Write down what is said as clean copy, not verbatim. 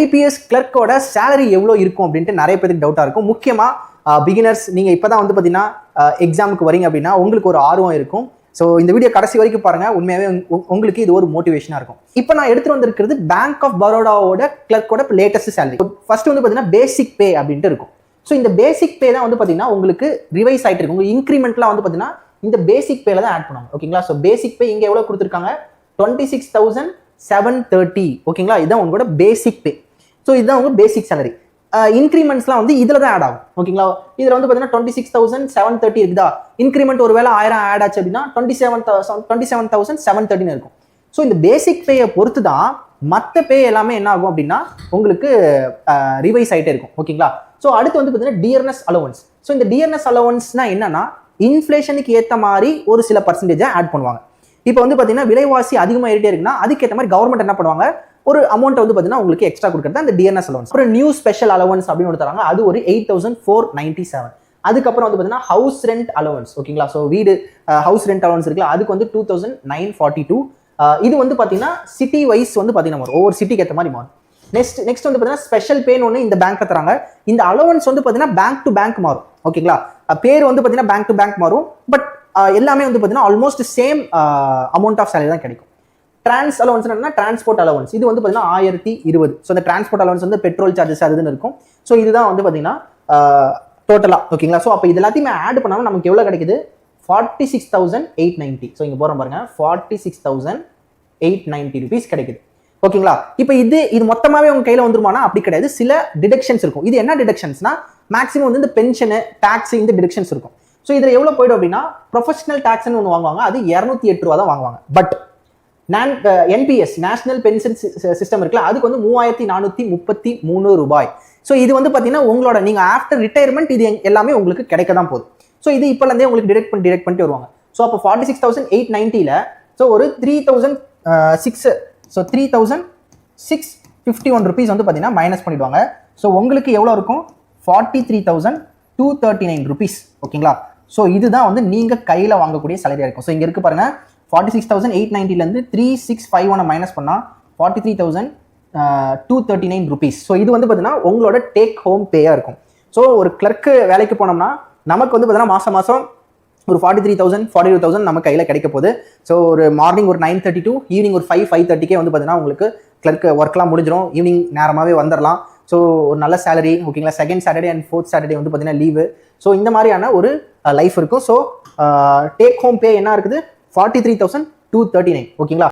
DPS கிளர்க்கோட salary எவ்வளோ இருக்கும் அப்படின்ட்டு நிறைய பேருக்கு டவுட்டாக இருக்கும். முக்கியமாக பிகினர்ஸ், நீங்கள் இப்போ தான் வந்து பார்த்தீங்கன்னா எக்ஸாமுக்கு வரீங்க அப்படின்னா உங்களுக்கு ஒரு ஆர்வம் இருக்கும். ஸோ இந்த வீடியோ கடைசி வரைக்கும் பாருங்கள், உண்மையாகவே உங்களுக்கு இது ஒரு மோட்டிவேஷனாக இருக்கும். இப்போ நான் எடுத்துகிட்டு வந்திருக்கிறது பேங்க் ஆஃப் பரோடாவோட கிளர்க்கோட லேட்டஸ்ட் சேலரி. ஃபர்ஸ்ட் வந்து பார்த்தீங்கன்னா பேசிக் பே அப்படின்ட்டு இருக்கும். ஸோ இந்த பேசிக் பே தான் வந்து பார்த்தீங்கன்னா உங்களுக்கு ரிவைஸ் ஆகிட்டு இருக்கும். உங்கள் இன்க்ரிமெண்ட்லாம் வந்து பார்த்தீங்கன்னா இந்த பேசிக் பேல தான் ஆட் பண்ணுவாங்க. ஓகேங்களா? ஸோ பேசிக் பே இங்கே எவ்வளோ கொடுத்துருக்காங்க, 26,730. ஓகேங்களா? இதுதான் உங்களோட பேசிக் பே. ஸோ இதுதான் உங்க பேசிக் சேலரி. இன்க்ரிமெண்ட்ஸ்லாம் வந்து இதில் தான் ஆட் ஆகும். ஓகேங்களா? இதில் வந்து பார்த்தீங்கன்னா 26,730 இருக்குதா, இன்க்ரிமெண்ட் ஒரு வேலை 1000 ஆட் ஆச்சு அப்படின்னா 27,730 இருக்கும். ஸோ இந்த பேசிக் பேயை பொறுத்து தான் மற்ற பே எல்லாமே என்ன ஆகும் அப்படின்னா உங்களுக்கு ரிவைஸ் ஆகிட்டே இருக்கும். ஓகேங்களா? ஸோ அடுத்து வந்து பார்த்தீங்கன்னா டியர்னஸ் அலவன்ஸ். ஸோ இந்த டியர்னஸ் அலவன்ஸ்னா என்னன்னா, இன்ஃப்ளேஷனுக்கு ஏற்ற மாதிரி ஒரு சில பர்சன்டேஜை ஆட் பண்ணுவாங்க. இப்போ வந்து பார்த்தீங்கன்னா விலைவாசி அதிகமாக ஏறிட்டே இருக்குன்னா அதுக்கேற்ற மாதிரி கவர்மெண்ட் என்ன பண்ணுவாங்க, ஒரு அமௌண்ட் வந்து பார்த்தீங்கன்னா உங்களுக்கு எக்ஸ்ட்ரா கொடுக்குறது அந்த டிஎன்எஸ் அலவன்ஸ். அப்புறம் நியூ ஸ்பெஷல் அலவன்ஸ் அப்படின்னு ஒன்று தராங்க, அது ஒரு 8,497. அதுக்கப்புறம் வந்து பார்த்தீங்கன்னா ஹவுஸ் ரெண்ட் அலவன்ஸ். ஓகேங்களா? ஸோ வீடு ஹவுஸ் ரெண்ட் அலவன்ஸ் இருக்குல்ல, அதுக்கு வந்து 2,942. இது வந்து பார்த்தீங்கன்னா சிட்டி வைஸ் வந்து பார்த்தீங்கன்னா வரும், ஒவ்வொரு சிட்டிக்கு ஏற்ற மாதிரி மாறும். நெக்ஸ்ட் வந்து பார்த்தீங்கன்னா ஸ்பெஷல் பேன்னு ஒன்று இந்த பேங்க்ல தராங்க. இந்த அலவன்ஸ் வந்து பார்த்தீங்கன்னா பேங்க் டு பேங்க் மாறும். ஓகேங்களா? பேர் வந்து பார்த்தீங்கன்னா பேங்க் டு பேங்க் மாறும், பட் எல்லாமே வந்து பார்த்தீங்கன்னா almost same amount of salary தான் கிடைக்கும். டிரான்ஸ் அலவன்ஸ் என்ன, டிரான்ஸ்போர்ட் அலவன்ஸ், இது வந்து பார்த்தீங்கன்னா 1020. ஸோ இந்த டிரான்ஸ்போர்ட் அலவன்ஸ் வந்து பெட்ரோல் சார்ஜஸ் அதுன்னு இருக்கும். ஸோ இதுதான் வந்து பார்த்தீங்கன்னா டோட்டலாக. ஓகேங்களா? ஸோ அப்போ இது எல்லாத்தையுமே ஆட் பண்ணாமல் நமக்கு எவ்வளோ கிடைக்குது, 46,890. ஸோ இங்கே போகிறோம் பாருங்க, 46,890 rupees கிடைக்குது. ஓகேங்களா? இப்போ இது மொத்தமாகவே உங்க கையில் வந்துருமானா அப்படி கிடையாது, சில டிடக்ஷன்ஸ் இருக்கும். இது என்ன டிடக்ஷன்ஸ்னா, மேக்ஸிமம் வந்து இந்த பென்ஷனு, டாக்ஸ், இந்த டிடக்ஷன்ஸ் இருக்கும். ஸோ இதில் எவ்வளோ போய்டும் அப்படின்னா, ப்ரொஃபஷனல் டாக்ஸ்ன்னு ஒன்று வாங்குவாங்க, அது 208 ரூபா தான் வாங்குவாங்க. But NPS national pension system இருக்குல்ல, அதுக்கு வந்து 3,433 ரூபாய். ஸோ இது வந்து பார்த்தீங்கன்னா உங்களோட நீங்கள் ஆஃப்டர் ரிட்டையர்மெண்ட் இது எல்லாமே உங்களுக்கு கிடைக்க தான் போகுது. ஸோ இது இப்போலேருந்தே உங்களுக்கு டிடெக்ட் பண்ணிட்டு வருவாங்க. ஸோ அப்போ 46,890ல் ஸோ ஒரு 3,651 rupees வந்து பார்த்தீங்கன்னா மைனஸ் பண்ணிடுவாங்க. ஸோ உங்களுக்கு எவ்வளோ இருக்கும், 43,239 rupees. ஓகேங்களா? ஸோ இதுதான் வந்து நீங்கள் கையில் வாங்கக்கூடிய சேலரியாக இருக்கும். ஸோ இங்கே இருக்கு பாருங்க, 46,890லேருந்து 3,651 மைனஸ் பண்ணால் 43,239 rupees. ஸோ இது வந்து பார்த்தீங்கன்னா உங்களோட டேக் ஹோம் பேயாக இருக்கும். ஸோ ஒரு கிளர்க்கு வேலைக்கு போனோம்னா நமக்கு வந்து பார்த்தீங்கன்னா மாதம் ஒரு 43,000 42,000 நம்ம கையில் கிடைக்க போகுது. ஸோ ஒரு மார்னிங் ஒரு 9:30 to ஈவினிங் ஒரு 5:30 வந்து பார்த்தீங்கன்னா உங்களுக்கு கிளர்க்கு ஒர்க்லாம் முடிஞ்சிடும். ஈவினிங் நேரமாகவே வந்துடலாம். ஸோ ஒரு நல்ல சேலரி. ஓகேங்களா? Second Saturday and fourth Saturday வந்து பார்த்தீங்கன்னா லீவு. ஸோ இந்த மாதிரியான ஒரு லைஃப் இருக்கும். ஸோ டேக் ஹோம் பே என்ன இருக்குது, 43,239. ஓகேங்களா?